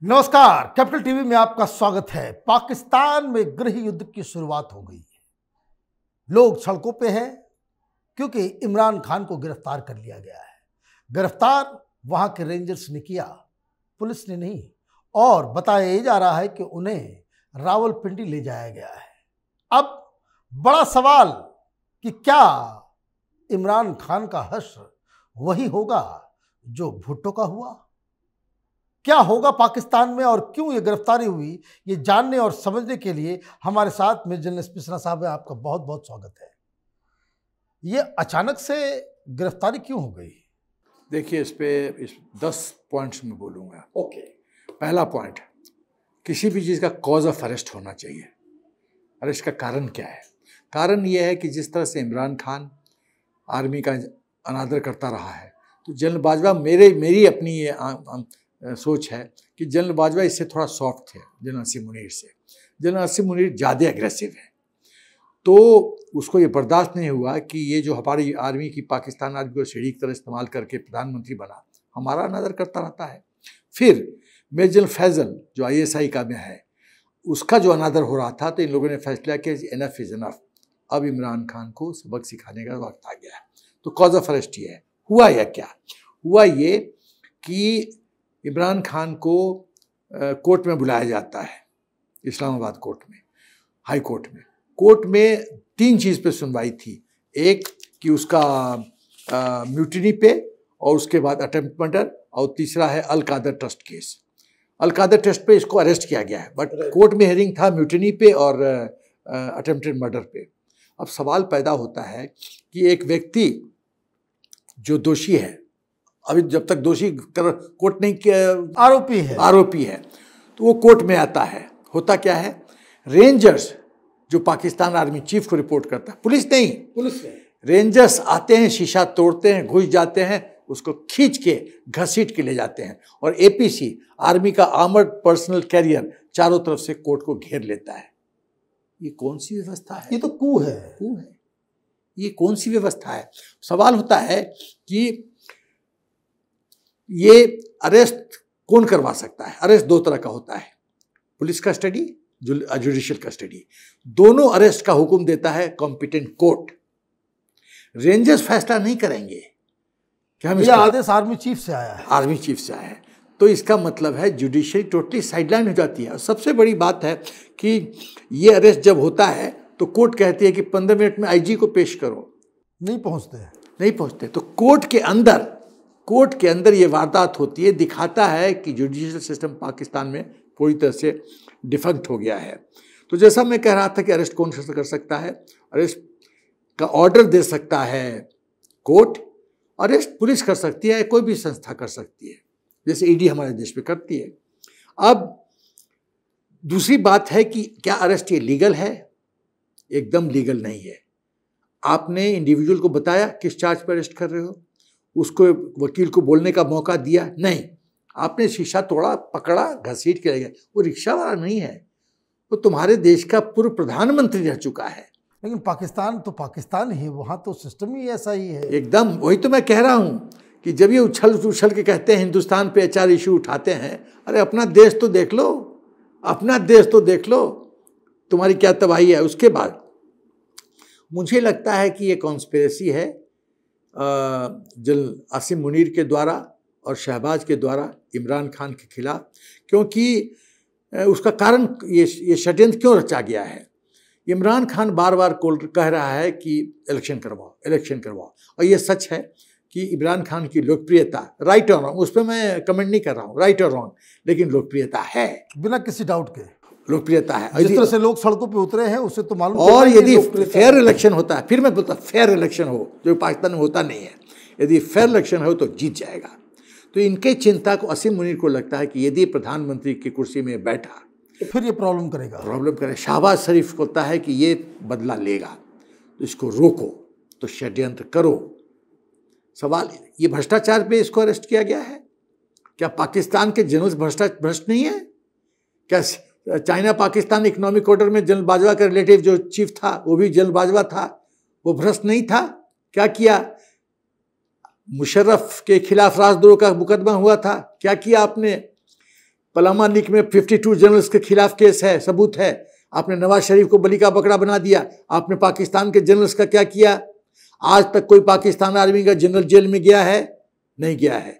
नमस्कार, capital TV में आपका स्वागत है। पाकिस्तान में गृह युद्ध की शुरुआत हो गई है। लोग सड़कों पे हैं क्योंकि इमरान खान को गिरफ्तार कर लिया गया है। गिरफ्तार वहां के रेंजर्स ने किया, पुलिस ने नहीं। और बताया जा रहा है कि उन्हें रावलपिंडी ले जाया गया है। अब बड़ा सवाल कि क्या इमरान खान का हश्र वही होगा जो भुट्टो का हुआ? क्या होगा पाकिस्तान में और क्यों ये गिरफ्तारी हुई, ये जानने और समझने के लिए हमारे साथ में जनरल एसपी सिन्हा साहब है। आपका बहुत बहुत स्वागत है। ये अचानक से गिरफ्तारी क्यों हो गई? देखिए, इस 10 पॉइंट्स में बोलूँगा। ओके। पहला पॉइंट, किसी भी चीज़ का कॉज ऑफ अरेस्ट होना चाहिए। अरेस्ट का कारण क्या है? कारण ये है कि जिस तरह से इमरान खान आर्मी का अनादर करता रहा है, तो जनरल बाजवा मेरी अपनी ये सोच है कि जनरल बाजवा इससे थोड़ा सॉफ्ट थे जनरल असीम मुनीर से। जनरल असीम मुनीर ज़्यादा एग्रेसिव है, तो उसको ये बर्दाश्त नहीं हुआ कि ये जो हमारी आर्मी की पाकिस्तान आर्मी को सीढ़ी की तरह इस्तेमाल करके प्रधानमंत्री बना, हमारा अनादर करता रहता है। फिर मेजर जनरल फैजल जो ISI का में है, उसका जो अनादर हो रहा था, तो इन लोगों ने फैसला किया कि इनफ इज़ इनफ, अब इमरान खान को सबक सिखाने का वक्त आ गया है। तो कॉज ऑफ अरेस्ट ये है। हुआ या क्या हुआ? ये कि इमरान खान को कोर्ट में बुलाया जाता है, इस्लामाबाद कोर्ट में, हाई कोर्ट में। कोर्ट में 3 चीज़ पे सुनवाई थी। एक कि उसका म्यूटिनी पे, और उसके बाद अटेम्प्ट मर्डर, और तीसरा है अल कादर ट्रस्ट केस। अल कादर ट्रस्ट पे इसको अरेस्ट किया गया है, बट कोर्ट में हियरिंग था म्यूटिनी पे और अटेम्प्टेड मर्डर पे। अब सवाल पैदा होता है कि एक व्यक्ति जो दोषी है, अभी जब तक दोषी कोर्ट नहीं किया, आरोपी है, तो वो कोर्ट में आता है। होता क्या है, रेंजर्स जो पाकिस्तान आर्मी चीफ को रिपोर्ट करता है, पुलिस नहीं, रेंजर्स आते हैं, शीशा तोड़ते हैं, घुस जाते हैं, उसको खींच के घसीट के ले जाते हैं, और APC आर्मी का आर्मर्ड पर्सनल कैरियर चारों तरफ से कोर्ट को घेर लेता है। ये कौन सी व्यवस्था है? ये तो कू है। ये कौन सी व्यवस्था है? सवाल होता है कि ये अरेस्ट कौन करवा सकता है? अरेस्ट 2 तरह का होता है, पुलिस कस्टडी, जुडिशियल कस्टडी। दोनों अरेस्ट का हुक्म देता है कॉम्पिटेंट कोर्ट। रेंजर्स फैसला नहीं करेंगे कि हम, यह आदेश आर्मी चीफ से आया है। आर्मी चीफ से आया है, तो इसका मतलब है जुडिशरी टोटली साइडलाइन हो जाती है। और सबसे बड़ी बात है कि ये अरेस्ट जब होता है तो कोर्ट कहती है कि 15 मिनट में IG को पेश करो। नहीं पहुंचते। तो कोर्ट के अंदर ये वारदात होती है। दिखाता है कि जुडिशियल सिस्टम पाकिस्तान में पूरी तरह से डिफंक्ट हो गया है। तो जैसा मैं कह रहा था कि अरेस्ट कौन कर सकता है? अरेस्ट का ऑर्डर दे सकता है कोर्ट, अरेस्ट पुलिस कर सकती है, कोई भी संस्था कर सकती है, जैसे ED हमारे देश में करती है। अब दूसरी बात है कि क्या अरेस्ट ये लीगल है? एकदम लीगल नहीं है। आपने इंडिविजुअल को बताया किस चार्ज पर अरेस्ट कर रहे हो, उसको वकील को बोलने का मौका दिया नहीं, आपने शीशा तोड़ा, पकड़ा, घसीट के ले गए। वो रिक्शा वाला नहीं है, वो तुम्हारे देश का पूर्व प्रधानमंत्री रह चुका है। लेकिन पाकिस्तान तो पाकिस्तान ही, वहाँ तो सिस्टम ही ऐसा ही है। एकदम, वही तो मैं कह रहा हूँ कि जब ये उछल के कहते हैं हिंदुस्तान पे HR इशू उठाते हैं, अरे अपना देश तो देख लो, अपना देश तो देख लो, तुम्हारी क्या तबाही है। उसके बाद मुझे लगता है कि ये कॉन्स्पिरेसी है जनरल असीम मुनीर के द्वारा और शहबाज के द्वारा इमरान खान के खिलाफ, क्योंकि उसका कारण ये षड्यंत्र क्यों रचा गया है? इमरान खान बार बार कह रहा है कि इलेक्शन करवाओ, और ये सच है कि इमरान खान की लोकप्रियता, राइट और रॉन्ग, उस पर मैं कमेंट नहीं कर रहा हूँ, राइट और रॉन्ग, लेकिन लोकप्रियता है, बिना किसी डाउट के लोकप्रियता है। जिस तरह से लोग सड़कों पे उतरे हैं उससे तो मालूम। और यदि फेयर इलेक्शन होता है, फिर मैं बोलता फेयर इलेक्शन हो, जो पाकिस्तान में होता नहीं है, यदि फेयर इलेक्शन हो तो जीत जाएगा। तो इनके चिंता को असीम मुनीर को लगता है कि यदि प्रधानमंत्री की कुर्सी में बैठा तो फिर ये प्रॉब्लम करे। शहबाज शरीफ बोलता है कि ये बदला लेगा, तो इसको रोको, तो षड्यंत्र करो। सवाल ये भ्रष्टाचार पे इसको अरेस्ट किया गया है। क्या पाकिस्तान के जनरल भ्रष्ट नहीं है? क्या चाइना पाकिस्तान इकोनॉमिक कॉरिडोर में जनरल बाजवा का रिलेटिव जो चीफ था, वो भी जनरल बाजवा था, वो भ्रष्ट नहीं था? क्या किया? मुशर्रफ के खिलाफ राजद्रोह का मुकदमा हुआ था, क्या किया आपने? पलामा लीक में 52 जनरल्स के खिलाफ केस है, सबूत है। आपने नवाज शरीफ को बलि का बकरा बना दिया। आपने पाकिस्तान के जनरल्स का क्या किया? आज तक कोई पाकिस्तान आर्मी का जनरल जेल में गया है? नहीं गया है।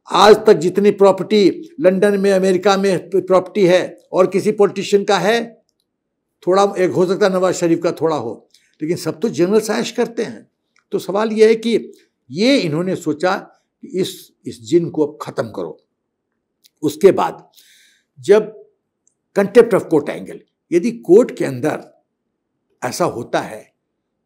आज तक जितनी प्रॉपर्टी लंदन में, अमेरिका में प्रॉपर्टी है और किसी पॉलिटिशियन का है? थोड़ा एक हो सकता है नवाज शरीफ का थोड़ा हो, लेकिन सब तो जनरल ऐश करते हैं। तो सवाल यह है कि ये इन्होंने सोचा कि इस जिन को अब खत्म करो। उसके बाद जब कंटेप्ट ऑफ कोर्ट एंगल, यदि कोर्ट के अंदर ऐसा होता है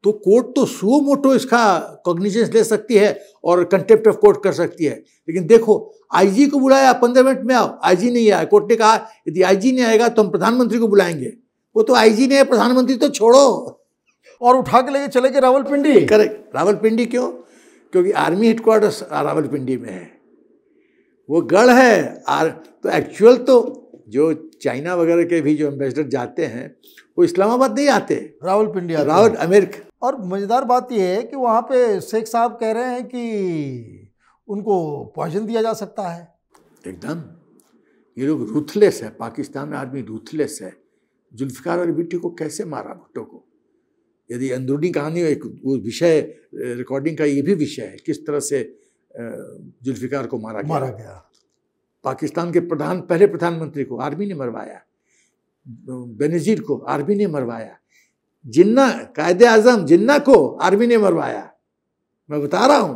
तो कोर्ट तो सुओ मोटो इसका कॉग्निजेंस ले सकती है और कंटेप्ट ऑफ कोर्ट कर सकती है। लेकिन देखो, आईजी को बुलाया, 15 मिनट में आओ, आईजी नहीं आया। कोर्ट ने कहा यदि आईजी नहीं आएगा तो हम प्रधानमंत्री को बुलाएंगे। वो तो आईजी नहीं है, प्रधानमंत्री तो छोड़ो, और उठा के लेके चले गए रावलपिंडी। करेक्ट। रावलपिंडी क्यों? क्योंकि आर्मी हेडक्वार्टर्स रावलपिंडी में है, वो गढ़ है। तो एक्चुअल तो जो चाइना वगैरह के भी जो एम्बेसडर जाते हैं वो इस्लामाबाद नहीं आते, रावलपिंडी आते रावल अमेरिका। और मजेदार बात यह है कि वहाँ पे शेख साहब कह रहे हैं कि उनको पॉइजन दिया जा सकता है। एकदम, ये लोग रूथलेस है, पाकिस्तान में आर्मी रूथलेस है। जुल्फिकार अली भुट्टो को कैसे मारा, भुट्टो को? यदि अंदरूनी कहानी एक वो विषय रिकॉर्डिंग का ये भी विषय है, किस तरह से जुल्फिकार को मारा गया। पाकिस्तान के पहले प्रधानमंत्री को आर्मी ने मरवाया, बेनजीर को आर्मी ने मरवाया, जिन्ना कायदे आजम जिन्ना को आर्मी ने मरवाया। मैं बता रहा हूं,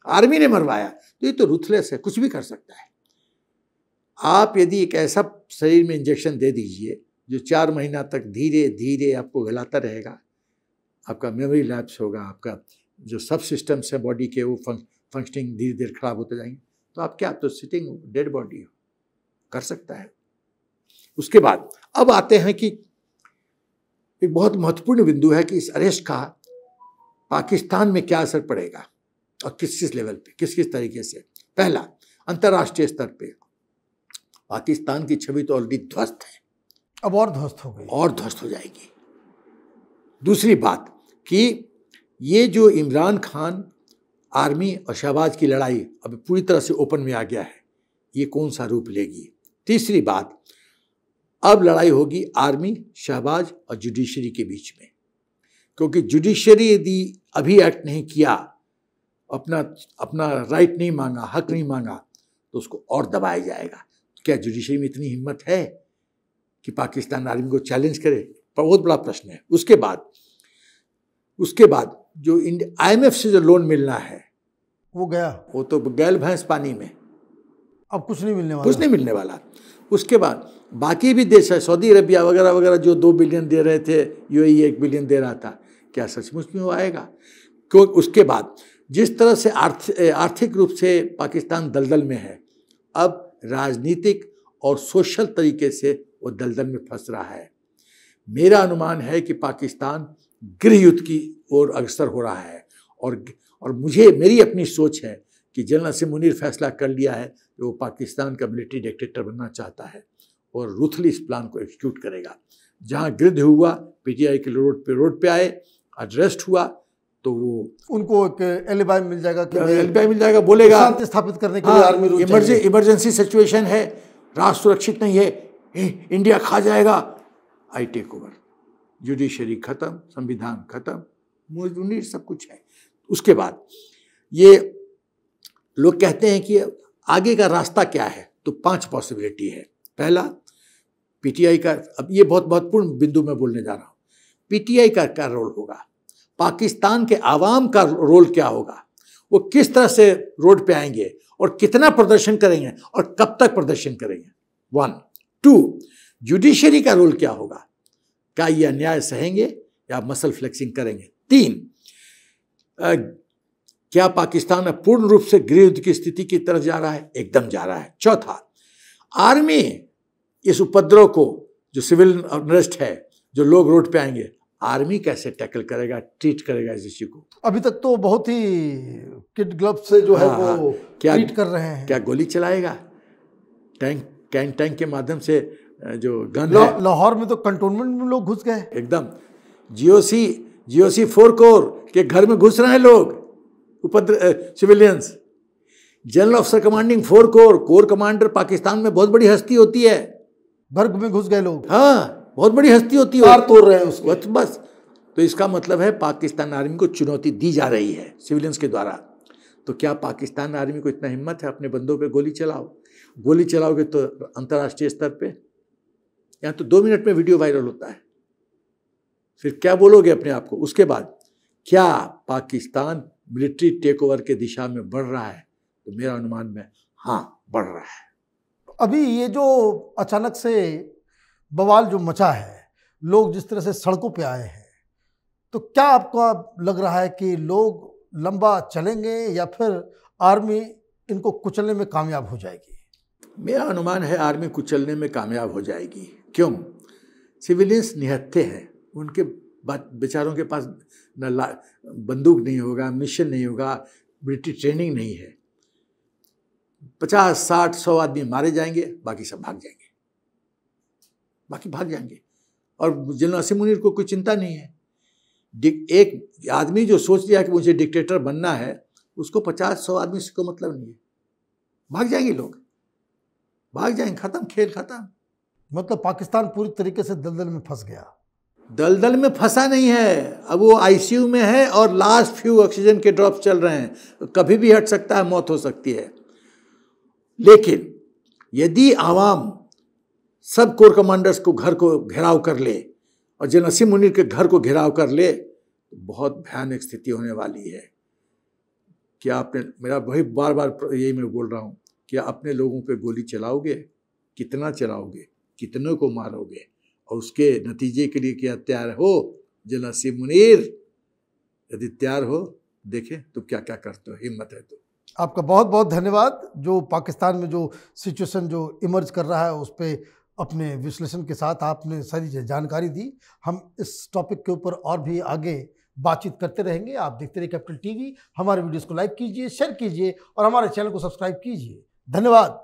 आर्मी ने मरवाया। तो ये तो रूथलेस है, कुछ भी कर सकता है। आप यदि एक ऐसा शरीर में इंजेक्शन दे दीजिए जो 4 महीना तक धीरे धीरे आपको हिलाता रहेगा, आपका मेमोरी लैप्स होगा, आपका जो सब सिस्टम्स है बॉडी के वो फंक्शनिंग धीरे धीरे खराब होते जाएंगे, तो आप क्या, आप तो सिटिंग डेड बॉडी हो, कर सकता है। उसके बाद अब आते हैं कि एक बहुत महत्वपूर्ण बिंदु है कि इस अरेस्ट का पाकिस्तान में क्या असर पड़ेगा और किस किस लेवल पे, किस किस तरीके से। पहला, अंतर्राष्ट्रीय स्तर पे पाकिस्तान की छवि तो ऑलरेडी ध्वस्त है, अब और ध्वस्त हो गई, और ध्वस्त हो जाएगी। दूसरी बात कि ये जो इमरान खान आर्मी और शहबाज की लड़ाई अब पूरी तरह से ओपन में आ गया है, ये कौन सा रूप लेगी। तीसरी बात, अब लड़ाई होगी आर्मी, शहबाज और जुडिशरी के बीच में, क्योंकि जुडिशरी यदि अभी एक्ट नहीं किया, अपना राइट नहीं मांगा, हक नहीं मांगा, तो उसको और दबाया जाएगा। क्या जुडिशरी में इतनी हिम्मत है कि पाकिस्तान आर्मी को चैलेंज करे? बहुत बड़ा प्रश्न है। उसके बाद जो IMF से जो लोन मिलना है वो गया, वो तो गैल भैंस पानी में, अब कुछ नहीं मिलने वाला, कुछ नहीं मिलने वाला। उसके बाद बाकी भी देश है, सऊदी अरबिया वगैरह वगैरह, जो 2 बिलियन दे रहे थे, UAE 1 बिलियन दे रहा था, क्या सचमुच में वो आएगा? क्यों? उसके बाद जिस तरह से आर्थिक रूप से पाकिस्तान दलदल में है, अब राजनीतिक और सोशल तरीके से वो दलदल में फंस रहा है। मेरा अनुमान है कि पाकिस्तान गृह युद्ध की ओर अग्रसर हो रहा है, और मेरी अपनी सोच है कि जनरल असीम मुनीर फैसला कर लिया है कि वो पाकिस्तान का मिलिट्री डिक्टेटर बनना चाहता है और रूथली इस प्लान को एग्जीक्यूट करेगा। जहाँ गृह हुआ, PTI के रोड पे आए, अरेस्ट हुआ, तो वो उनको एक एलिबाई मिल जाएगा कि एलिबाई मिल जाएगा, बोलेगा शांति स्थापित करने के लिए आर्मी रूल चाहिए। इमरजेंसी सिचुएशन है, राष्ट्र सुरक्षित नहीं है, इंडिया खा जाएगा, आई टेक ओवर, जुडिशरी खत्म, संविधान खत्म, मुनीर सब कुछ है। उसके बाद ये लोग कहते हैं कि आगे का रास्ता क्या है, तो 5 पॉसिबिलिटी है। पहला, PTI का, अब ये बहुत महत्वपूर्ण बिंदु मैं बोलने जा रहा हूँ, PTI का क्या रोल होगा, पाकिस्तान के आवाम का रोल क्या होगा, वो किस तरह से रोड पे आएंगे और कितना प्रदर्शन करेंगे और कब तक प्रदर्शन करेंगे। 1, 2, जुडिशरी का रोल क्या होगा, क्या ये अन्याय सहेंगे या मसल फ्लेक्सिंग करेंगे। 3, क्या पाकिस्तान अब पूर्ण रूप से गृह युद्ध की स्थिति की तरफ जा रहा है? एकदम जा रहा है। चौथा, आर्मी इस उपद्रव को, जो सिविल अनरेस्ट है, जो लोग रोड पे आएंगे, आर्मी कैसे टैकल करेगा, ट्रीट करेगा इस इश्यू को। अभी तक तो बहुत ही किड ग्लव से जो है वो ट्रीट कर रहे हैं। क्या गोली चलाएगा, टैंक के माध्यम से, जो गन लाहौर में तो कंटोनमेंट में लोग घुस गए एकदम, GOC 4 कोर के घर में घुस रहे हैं लोग, civilians. General officer commanding 4 core commander Pakistan में बहुत बड़ी हस्ती होती है। गर्भ में घुस गए लोग, हाँ, बहुत बड़ी हस्ती होती है, तार तोड़ रहे हैं उसके। बस। तो इसका मतलब है पाकिस्तान आर्मी को चुनौती दी जा रही है सिविलियंस के द्वारा। तो क्या पाकिस्तान आर्मी को इतना हिम्मत है अपने बंदों पे गोली चलाओ? गोली चलाओगे तो अंतर्राष्ट्रीय स्तर पे, यहाँ तो 2 मिनट में वीडियो वायरल होता है, फिर क्या बोलोगे अपने आप को? उसके बाद क्या पाकिस्तान मिलिट्री टेक ओवर के दिशा में बढ़ रहा है? तो मेरा अनुमान में हाँ, बढ़ रहा है। अभी ये जो अचानक से बवाल जो मचा है, लोग जिस तरह से सड़कों पे आए हैं, तो क्या आपको लग रहा है कि लोग लंबा चलेंगे या फिर आर्मी इनको कुचलने में कामयाब हो जाएगी? मेरा अनुमान है आर्मी कुचलने में कामयाब हो जाएगी। क्यों? सिविलियंस निहत्थे हैं, उनके बेचारों के पास न बंदूक नहीं होगा, मिशन नहीं होगा, मिलिट्री ट्रेनिंग नहीं है। 50, 60, 100 आदमी मारे जाएंगे, बाकी सब भाग जाएंगे, बाकी भाग जाएंगे। और जनरल असीम मुनीर को कोई चिंता नहीं है। एक आदमी जो सोच लिया कि मुझे डिक्टेटर बनना है, उसको 50-100 आदमी से कोई मतलब नहीं है, भाग जाएंगे लोग, भाग जाएंगे, खत्म, खेल खत्म। मतलब पाकिस्तान पूरी तरीके से दलदल में फंस गया। दलदल में फंसा नहीं है, अब वो आईसीयू में है और लास्ट फ्यू ऑक्सीजन के ड्रॉप्स चल रहे हैं, कभी भी हट सकता है, मौत हो सकती है। लेकिन यदि आवाम सब कोर कमांडर्स को घर को घेराव कर ले और जनरल असीम मुनीर के घर को घेराव कर ले, तो बहुत भयानक स्थिति होने वाली है। क्या आपने, मेरा वही बार बार यही मैं बोल रहा हूँ, क्या अपने लोगों पे गोली चलाओगे? कितना चलाओगे? कितनों को मारोगे? और उसके नतीजे के लिए क्या तैयार हो? जनरल असीम मुनीर, यदि तैयार हो, देखें तो क्या क्या करते हो, हिम्मत है तो। आपका बहुत बहुत धन्यवाद। जो पाकिस्तान में जो सिचुएशन जो इमर्ज कर रहा है, उस पर अपने विश्लेषण के साथ आपने सारी जानकारी दी। हम इस टॉपिक के ऊपर और भी आगे बातचीत करते रहेंगे। आप देखते रहिए कैपिटल टीवी। हमारे वीडियोस को लाइक कीजिए, शेयर कीजिए और हमारे चैनल को सब्सक्राइब कीजिए। धन्यवाद।